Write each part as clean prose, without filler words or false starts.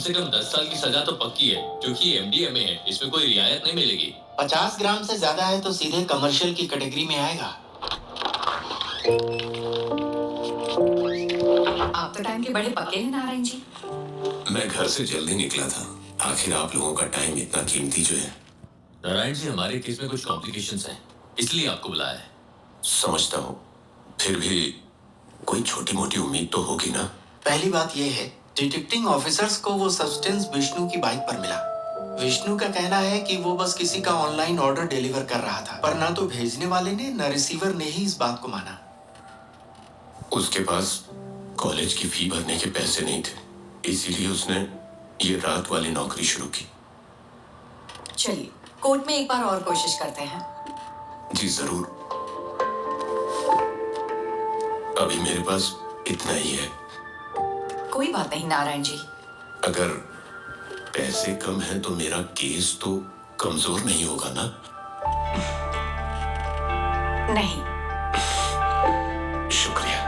से कम 10 साल की सजा तो पक्की है, क्योंकि ये एमडीएमए है, इसमें कोई रियायत नहीं मिलेगी। 50 ग्राम से ज्यादा है तो सीधे कमर्शियल की कैटेगरी में आएगा। आप तो टाइम के बड़े पक्के हैं नारायण जी। मैं घर से जल्दी निकला था। आखिर आप लोगों का टाइम इतना कीमती जो है। नारायण जी, हमारे केस में कुछ कॉम्प्लिकेशंस हैं, इसलिए आपको बुलाया है। समझता हूँ, फिर भी कोई छोटी मोटी उम्मीद तो होगी ना। पहली बात यह है, डिटेक्टिंग ऑफिसर्स को वो सब्सटेंस विष्णु की बाइक पर मिला। विष्णु का कहना है कि वो बस किसी का ऑनलाइन ऑर्डर डिलीवर कर रहा था, पर ना तो भेजने वाले ने न रिसीवर ने ही इस बात को माना। उसके पास कॉलेज की फी भरने के पैसे नहीं थे, इसीलिए उसने ये रात वाली नौकरी शुरू की। चलिए कोर्ट में एक बार और कोशिश करते हैं। जी जरूर। अभी मेरे पास इतना ही है। कोई बात नहीं नारायण जी। अगर पैसे कम हैं तो मेरा केस तो कमजोर नहीं होगा ना? नहीं। शुक्रिया।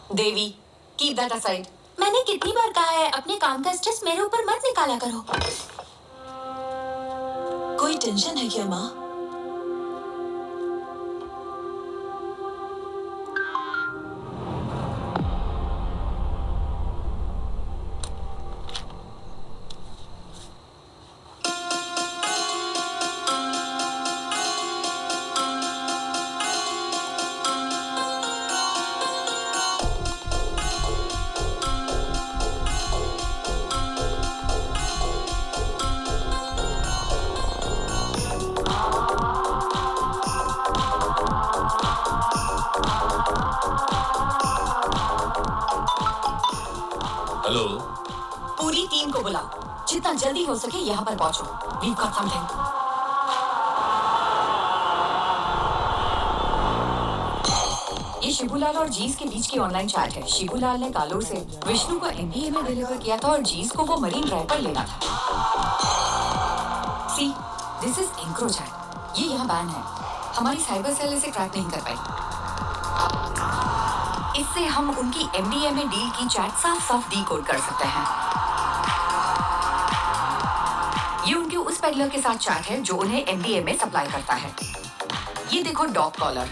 देवी, कीप दैट असाइड। मैंने कितनी बार कहा है अपने काम का स्ट्रेस मेरे ऊपर मत निकाला करो। कोई टेंशन है क्या माँ? हेलो। पूरी टीम को बुलाओ, जितना जल्दी हो सके यहाँ पर पहुंचो। We've got something. ये शिबूलाल और जीस के बीच की ऑनलाइन चैट है। शिबूलाल ने कालूर से विष्णु को एमडीए में डिलीवर किया था और जीस को वो मरीन ड्राइव पर लेना था। सी, दिस इज एंक्रोचैट। ये यहाँ बैन है। हमारी साइबर सेल इसे ट्रैक नहीं कर पाई। इससे हम उनकी एमडीए में डील की चैट साफ साफ डीकोड कर सकते हैं। ये उनके उस पेडलर के साथ चैट है जो उन्हें एमडीए में सप्लाई करता है। ये देखो डॉग कॉलर।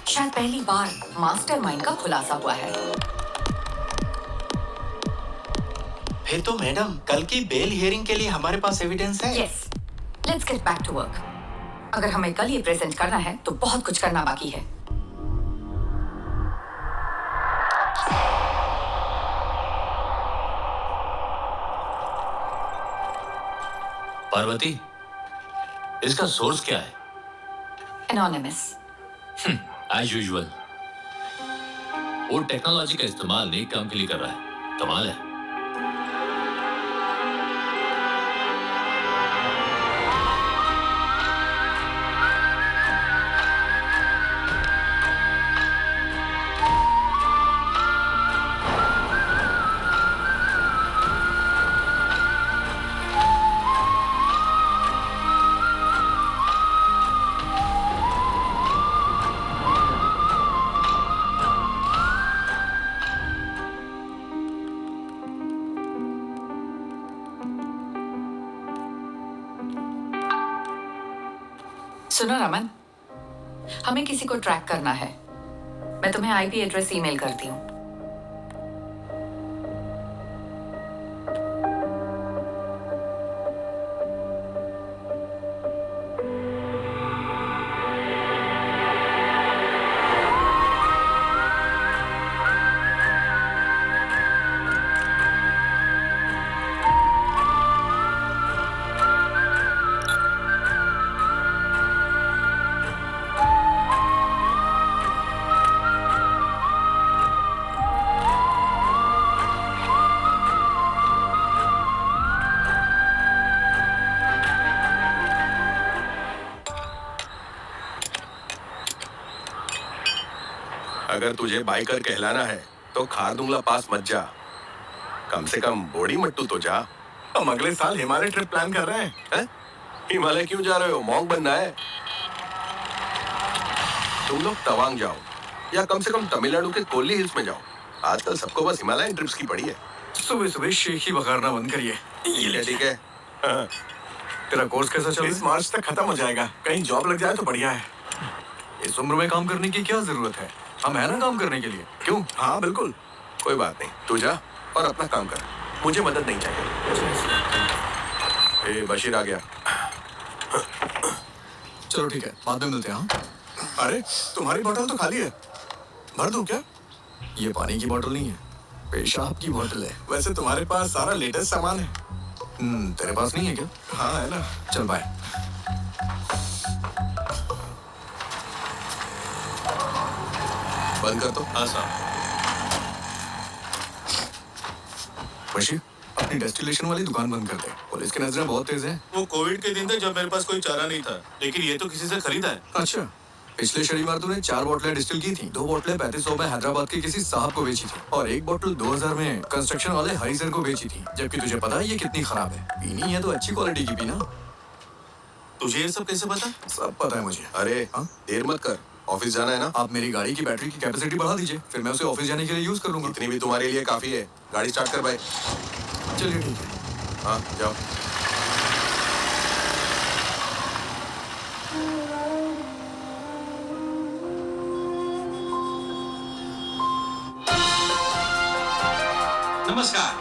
शायद पहली बार मास्टरमाइंड का खुलासा हुआ है। फिर तो मैडम, कल की बेल हियरिंग के लिए हमारे पास एविडेंस है। Yes, let's get back to work. अगर हमें कल ये प्रेजेंट करना है तो बहुत कुछ करना बाकी है। पार्वती, इसका सोर्स क्या है? एनोनिमस। As usual. वो टेक्नोलॉजी का इस्तेमाल नेक काम के लिए कर रहा है। कमाल है। सुनो रमन, हमें किसी को ट्रैक करना है। मैं तुम्हें आईपी एड्रेस ईमेल करती हूँ। अगर तुझे बाइकर कहलाना है तो खारदुंगला पास मत जा, कम से कम बोडी मट्टू तो जा। हम अगले साल हिमालय ट्रिप प्लान कर रहे हैं। हिमालय क्यों जा रहे हो? मॉन्क बनना है? तुम लोग तवांग जाओ या कम से कम तमिलनाडु के कोल्ली हिल्स में जाओ। आजकल सबको बस हिमालयन ट्रिप्स की पड़ी है। सुबह सुबह शेख ही बगाड़ना बंद करिए। ठीक है। हाँ। तेरा कोर्स कैसा चल रहा है? इस मार्च तक खत्म हो जाएगा। कहीं जॉब लग जाए तो बढ़िया है। इस उम्र में काम करने की क्या जरूरत है? हम है ना काम करने के लिए। क्यों? हाँ बिल्कुल। कोई बात नहीं, तू जा और अपना काम कर, मुझे मदद नहीं चाहिए। ए, बशीर आ गया। चलो ठीक है, बाद में मिलते हैं। हाँ? अरे तुम्हारी बोतल तो खाली है, भर दूं क्या? ये पानी की बोतल नहीं है, पेशाब की बोतल है। वैसे तुम्हारे पास सारा लेटेस्ट सामान है। तेरे पास नहीं है क्या? हाँ है ना। चल बाय। बंद कर दो। हाँ साहब। बशीर, अपनी डेस्टिलेशन वाली दुकान बंद कर दे। पुलिस की नजरें बहुत तेज हैं। वो कोविड के दिन थे जब मेरे पास कोई चारा नहीं था, लेकिन ये तो किसी से खरीदा है। अच्छा, पिछले शनिवार तूने 4 बोतलें डिस्टिल की थी। 2 बोतलें 3500 में हैदराबाद के किसी साहब को बेची थी और 1 बोतल 2000 में कंस्ट्रक्शन वाले हरिसर को बेची थी। जबकि तुझे पता है ये कितनी खराब है। पीनी है तो अच्छी क्वालिटी की पीना। तुझे ये सब कैसे पता? सब पता है मुझे। अरे हाँ? देर मत कर, ऑफिस जाना है ना। आप मेरी गाड़ी की बैटरी की कैपेसिटी बढ़ा दीजिए, फिर मैं उसे ऑफिस जाने के लिए यूज कर लूंगा। इतनी भी तुम्हारे लिए काफी है। गाड़ी स्टार्ट कर भाई। चलिए ठीक है। हाँ जाओ। नमस्कार,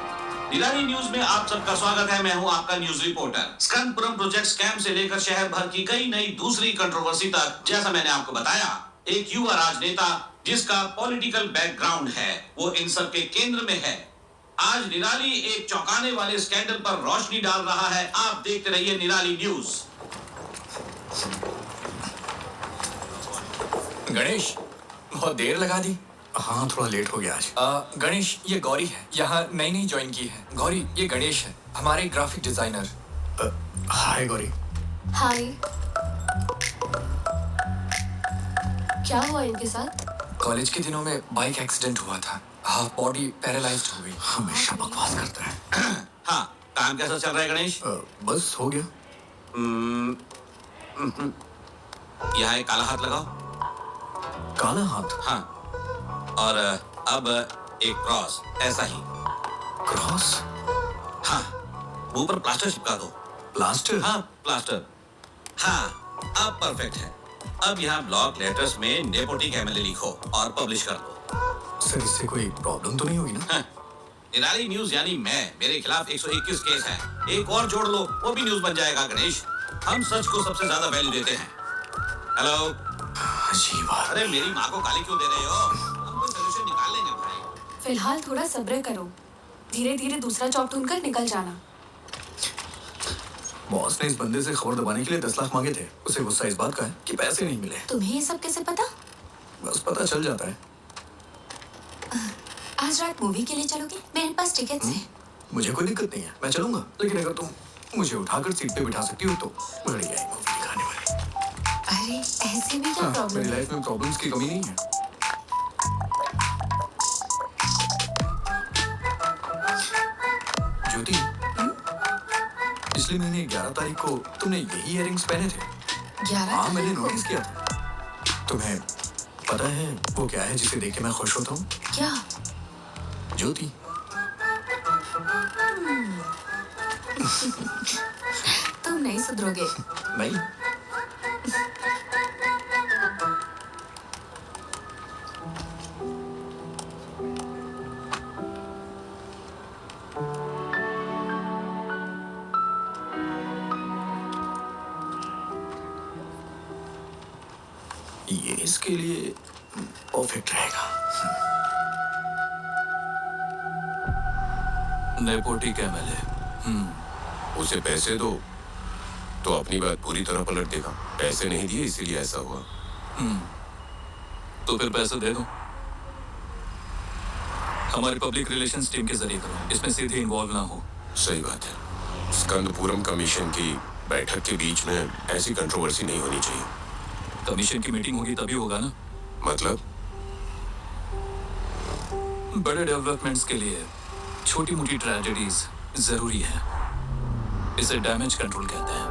निराली न्यूज में आप सबका स्वागत है। मैं हूं आपका न्यूज रिपोर्टर। स्कंदपुरम प्रोजेक्ट स्कैम से लेकर शहर भर की कई नई दूसरी कंट्रोवर्सी तक, जैसा मैंने आपको बताया, एक युवा राजनेता जिसका पॉलिटिकल बैकग्राउंड है, वो इन सब के केंद्र में है। आज निराली एक चौंकाने वाले स्कैंडल पर रोशनी डाल रहा है। आप देखते रहिए निराली न्यूज। गणेश, बहुत देर लगा दी। हाँ थोड़ा लेट हो गया आज। गणेश, ये गौरी है, यहाँ नई ज्वाइन की है। गौरी, ये गणेश है, हमारे ग्राफिक डिजाइनर। हाय गौरी। हाय। क्या हुआ इनके साथ? कॉलेज के दिनों में बाइक एक्सीडेंट हुआ था, हाफ बॉडी पैरालाइज्ड हो गई। हमेशा बकवास करता है। हाँ, काम कैसा चल रहा है गणेश? बस हो गया। यहाँ एक काला हाथ लगाओ। काला हाथ? हाँ, और अब एक क्रॉस, ऐसा ही। क्रॉस? हाँ, मुंह पर प्लास्टर चिपका दो। प्लास्टर? हाँ, प्लास्टर। हाँ, अब परफेक्ट है। अब यहाँ ब्लॉक लेटर्स में नेपोटिक एमएलए लिखो और पब्लिश कर दो। सर इससे कोई प्रॉब्लम तो नहीं होगी ना? हाँ, निराली न्यूज यानी मैं, मेरे खिलाफ 121 केस है। एक और जोड़ लो, वो भी न्यूज बन जाएगा गणेश। हम सच को सबसे ज्यादा वैल्यू देते हैं। हेलो। अजीब बात। अरे मेरी माँ को गाली क्यों दे रहे हो? हम कोई सलूशन निकाल लेंगे भाई। फिलहाल थोड़ा सब्र करो, धीरे धीरे दूसरा जॉब ढूंढकर निकल जाना। बॉस ने इस बंदे से खबर दबाने के लिए 10 लाख मांगे थे। उसे गुस्सा इस बात का है कि पैसे नहीं मिले। तुम्हें ये सब कैसे पता? बस पता चल जाता है। आज रात मूवी के लिए चलोगे? मेरे पास टिकट्स हैं। मुझे कोई दिक्कत नहीं है, मैं चलूंगा। लेकिन अगर तुम मुझे उठाकर सीट पे बिठा सकती हो तो बढ़िया है मूवी दिखाने वाली। अरे ऐसे में क्या हाँ, प्रॉब्लम मेरी है? लाइफ में प्रॉब्लम्स की कमी नहीं है। ज्योति, पिछले महीने 11 तारीख को तुमने यही इयररिंग्स पहने थे। 11? हाँ मैंने नोटिस किया था। तुम्हें पता है वो क्या है जिसे देख के मैं खुश होता हूँ? क्या? ज्योति। तुम नहीं सुधरोगे। नहीं। ये इसके लिए परफेक्ट रहेगा। नेपोटिक एमएलए। उसे पैसे दो तो अपनी बात पूरी तरह पलट देगा। पैसे नहीं दिए इसीलिए ऐसा हुआ। तो फिर पैसे दे दो। हमारी पब्लिक रिलेशंस टीम के जरिए करो, इसमें सीधे इन्वॉल्व ना हो। सही बात है। स्कंदपुरम कमीशन की बैठक के बीच में ऐसी कंट्रोवर्सी नहीं होनी चाहिए। कमीशन की मीटिंग होगी तभी होगा ना। मतलब बड़े डेवलपमेंट्स के लिए छोटी मोटी ट्रेजेडीज जरूरी है। इसे डैमेज कंट्रोल कहते हैं।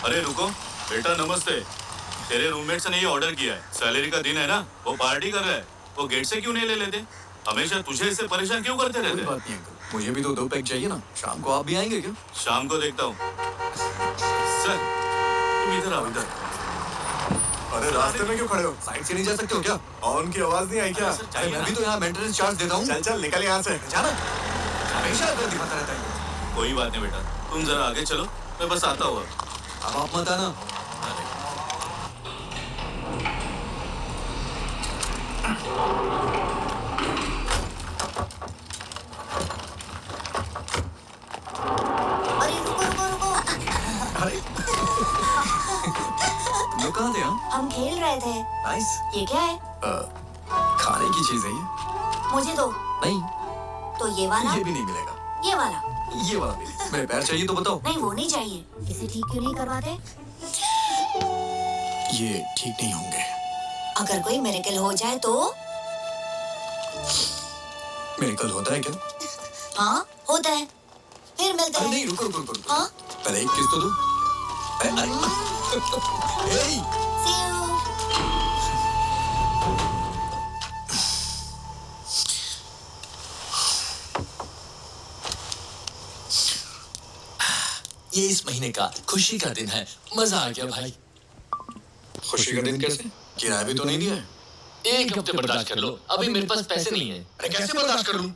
अरे रुको बेटा, नमस्ते। तेरे रूममेट ने ये ऑर्डर किया है। सैलरी का दिन है ना, वो पार्टी कर रहा है। वो गेट से क्यों नहीं ले लेते? हमेशा तुझे इससे परेशान क्यों करते रहते? कोई बात नहीं अंकल, मुझे भी तो 2 पैक चाहिए ना। शाम को आप भी आएंगे क्या? शाम को देखता हूँ। सर तुम इधर आओ, इधर। अरे रास्ते में क्यों खड़े हो? साइड से नहीं जा सकते हो क्या? ऑन की आवाज नहीं आई क्या? चाहिए मैं भी तो यहाँ मेंटेनेंस चार्ज देता हूँ। चल चल निकल यहाँ से। जाना हमेशा अगर दिखाता रहता है। कोई बात नहीं बेटा, तुम जरा आगे चलो, मैं बस आता हूँ। अब आप मत आना। अरे रुको रुको रुको। अरे लोग कहाँ थे? हम खेल रहे थे। नाइस। ये क्या है? खाने की चीज है ये। मुझे दो। नहीं, तो ये वाला? ये भी नहीं मिलेगा। ये वाला? ये वाला भी नहीं। मेरे पैर चाहिए तो बताओ। नहीं वो नहीं चाहिए। इसे ठीक क्यों नहीं करवाते? ये ठीक नहीं होंगे। अगर कोई मिरेकल हो जाए तो? मिरेकल होता है क्या? हाँ होता है। फिर मिलते अरे हैं। नहीं, रुको रुको रुको। हाँ? पहले एक किस तो दो। Hey! See you. ये इस महीने का खुशी का दिन है। मजा आ गया भाई। खुशी का दिन कैसे? किराया भी तो नहीं दिया है। एक हफ्ते बर्दाश्त कर लो, अभी मेरे पास पैसे नहीं है। अरे कैसे बर्दाश्त कर लूं?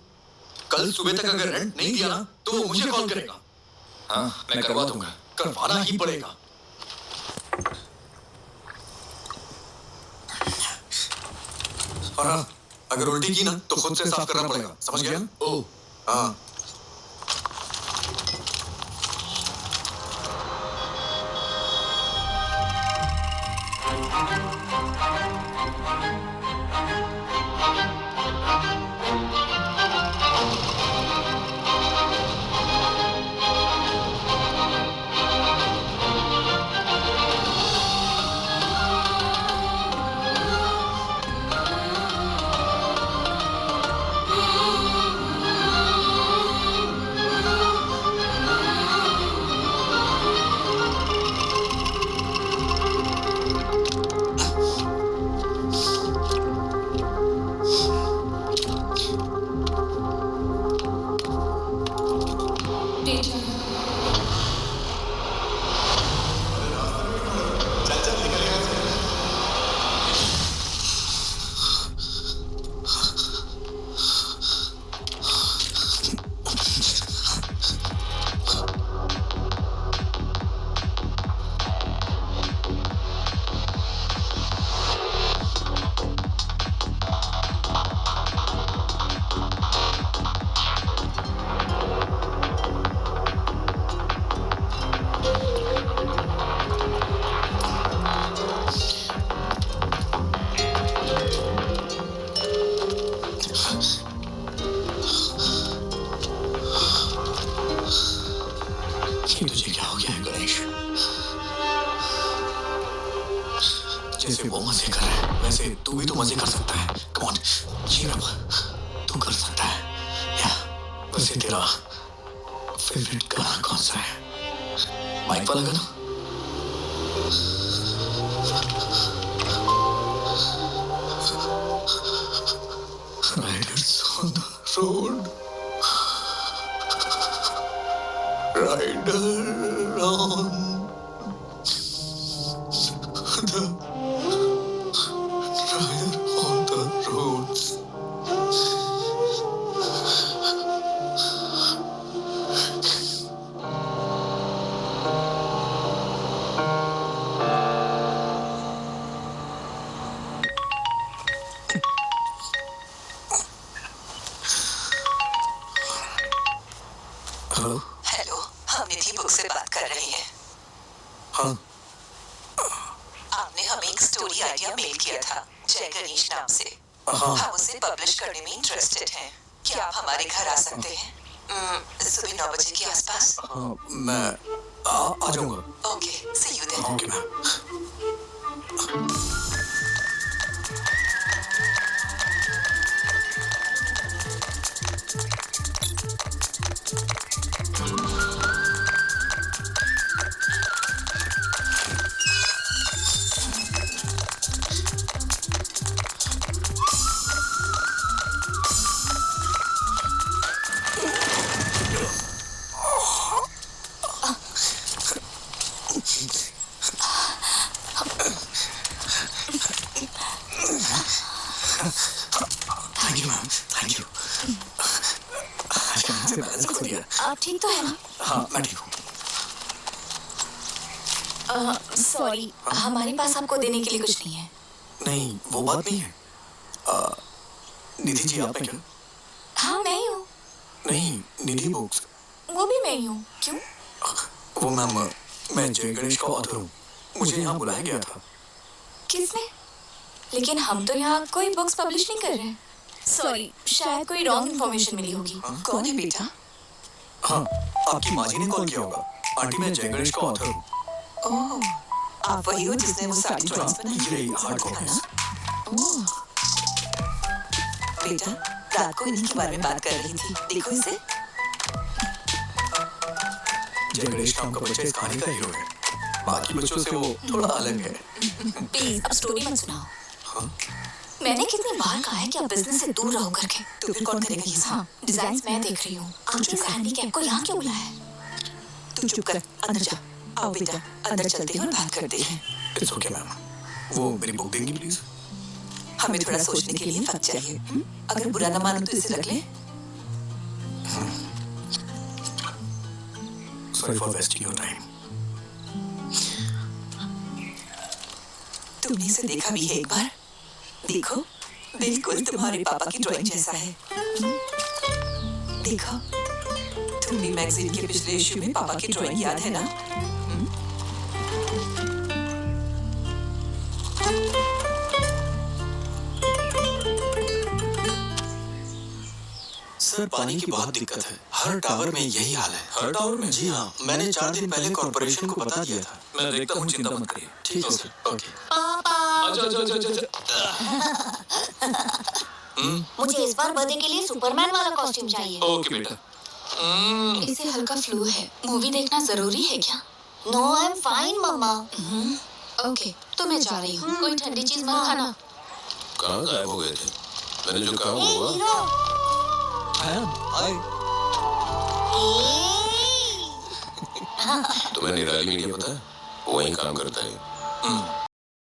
कल सुबह तक अगर रेंट नहीं दिया ना तो वो मुझे कॉल करेगा। हाँ मैं करवा दूंगा, करवाना ही पड़ेगा। और हाँ, अगर उल्टी की ना तो खुद से साफ करना पड़ेगा, समझ गया? ओह हाँ। ये तुझे क्या हो गया है गणेश? जैसे वो मजे कर रहा है वैसे तू भी तो मजे कर सकता है। कम ऑन, चीयर अप, तू कर सकता है। या वैसे तेरा फेवरेट गाना कौन सा है? माइक वाला गाना? Riders on the road. Rider on the rider on the roads. Hello. Hello, हम निधि बुक से बात कर रहे हैं। हाँ। आपने हमें एक स्टोरी आइडिया मेल किया था जय गणेश नाम से। हाँ। हम उसे पब्लिश करने में इंटरेस्टेड हैं। क्या आप हमारे घर आ सकते हैं? सुबह 9 बजे के आसपास। हाँ, मैं आ जाऊंगा। Okay, see you there. Okay ma'am. Thank you ma'am, thank you. अचानक से बैलेंस खो गया। आप ठीक तो है ना? हाँ मैं ठीक हूँ। सॉरी, हमारे पास आपको देने के लिए कुछ नहीं है। नहीं वो बात नहीं है। निधि जी आप हैं क्या? हाँ मैं ही हूँ। नहीं निधि बुक्स। वो भी मैं ही हूँ। क्यों? वो मैम मैं जय गणेश का ऑथर हूँ, मुझे यहाँ बुलाया गया था। किसने? लेकिन हम तो यहाँ कोई बुक्स पब्लिश नहीं कर रहे। सॉरी, शायद कोई रॉन्ग इन्फॉर्मेशन मिली होगी। कौन है बेटा? हाँ आपकी माँ जी ने कॉल किया होगा। आंटी मैं जय गणेश का ऑथर हूँ। ओह, आप वही हो जिसने वो सारी ड्राइंग्स बनाई ये हार्ड कॉपीज। ओह, बेटा रात को इन्हीं के बारे में बात कर रही थी, देखो इसे। जय गणेश नाम का बच्चा इस कहानी का हीरो है, बाकी बच्चों से वो थोड़ा अलग है। प्लीज अब स्टोरी मत सुनाओ। हाँ? मैंने कितनी बार कहा है कि आप बिजनेस से दूर रहो करके। तो फिर कौन करेगा ये सब? हाँ, डिजाइन मैं देख रही हूँ। आपने इस हैंडीकैप को यहाँ क्यों बुलाया है? तू चुप कर, अंदर जा। आओ बेटा, अंदर चलते हैं और बात करते हैं। इट्स ओके मैम, वो मेरी बुक देंगी प्लीज? हमें थोड़ा सोचने के लिए वक्त चाहिए। अगर बुरा ना मानो तो इसे रख ले। Sorry for wasting your time. तुमने इसे देखा भी है एक बार? देखो, बिल्कुल तुम्हारे पापा की ड्राइंग जैसा है। देखो, तुम भी मैगजीन के पिछले इश्यू में पापा की ड्राइंग याद है ना? सर पानी की बहुत दिक्कत है, हर टावर में यही हाल है। हर टावर में? जी हाँ, मैंने 4 दिन पहले कॉर्पोरेशन को बता दिया था। मैं देखता हूँ, चिंता मत करिए। ठीक है सर। ओके। मुझे इस बार बर्थडे के लिए सुपरमैन वाला कॉस्ट्यूम चाहिए। ओके बेटा। इसे हल्का फ्लू है, मूवी देखना जरूरी है क्या? No I am fine mama. Okay, तो मैं जा रही हूँ। कोई ठंडी चीज मत खाना। कहाँ गायब हो गए थे? मैंने जो कहा ए हुआ। हीरो, तुम्हें निराली मीडिया पता है? वहीं काम करता है।